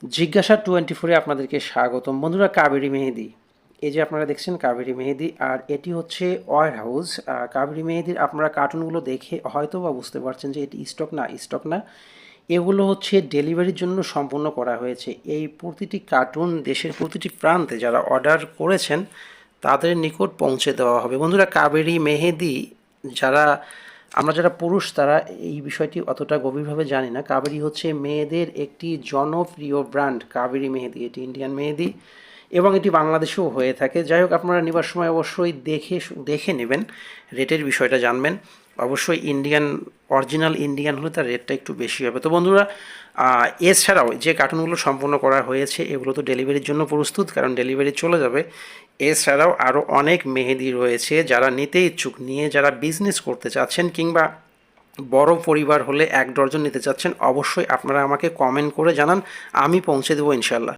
জিজ্ঞাসা 24-এ আপনাদেরকে স্বাগতম বন্ধুরা। কাবেরী মেহেদি, এই যে আপনারা দেখছেন কাবেরী মেহেদি, আর এটি হচ্ছে ওয়্যার হাউস। কাবেরী মেহেদির আপনারা কার্টুনগুলো দেখে হয়তো বা বুঝতে পারছেন যে এটি স্টক না, এগুলো হচ্ছে ডেলিভারির জন্য সম্পূর্ণ করা হয়েছে। এই প্রতিটি কার্টুন দেশের প্রতিটি প্রান্তে যারা অর্ডার করেছেন তাদের নিকট পৌঁছে দেওয়া হবে বন্ধুরা। কাবেরী মেহেদি, যারা যারা পুরুষ তারা এই বিষয়টি অতটা গভীরভাবে জানি না। কাবেরী হচ্ছে মেয়েদের একটি জনপ্রিয় ব্র্যান্ড। কাবেরী মেহেদি এটি ইন্ডিয়ান মেহেদি এবং এটি বাংলাদেশেও হয়ে থাকে। যাই হোক, আপনারা নেবার সময় অবশ্যই দেখে নেবেন, রেটের বিষয়টা জানবেন। অবশ্যই অরিজিনাল ইন্ডিয়ান হলে তার রেটটা একটু বেশি হবে। তো বন্ধুরা, এছাড়াও যে কার্টুনগুলো সম্পূর্ণ করা হয়েছে এগুলো তো ডেলিভারির জন্য প্রস্তুত, কারণ ডেলিভারি চলে যাবে। এছাড়াও আরও অনেক মেহেদি রয়েছে, যারা নিতে ইচ্ছুক, নিয়ে যারা বিজনেস করতে চাচ্ছেন কিংবা বড় পরিবার হলে 1 ডজন নিতে চাচ্ছেন, অবশ্যই আপনারা আমাকে কমেন্ট করে জানান, আমি পৌঁছে দেবো ইনশাল্লাহ।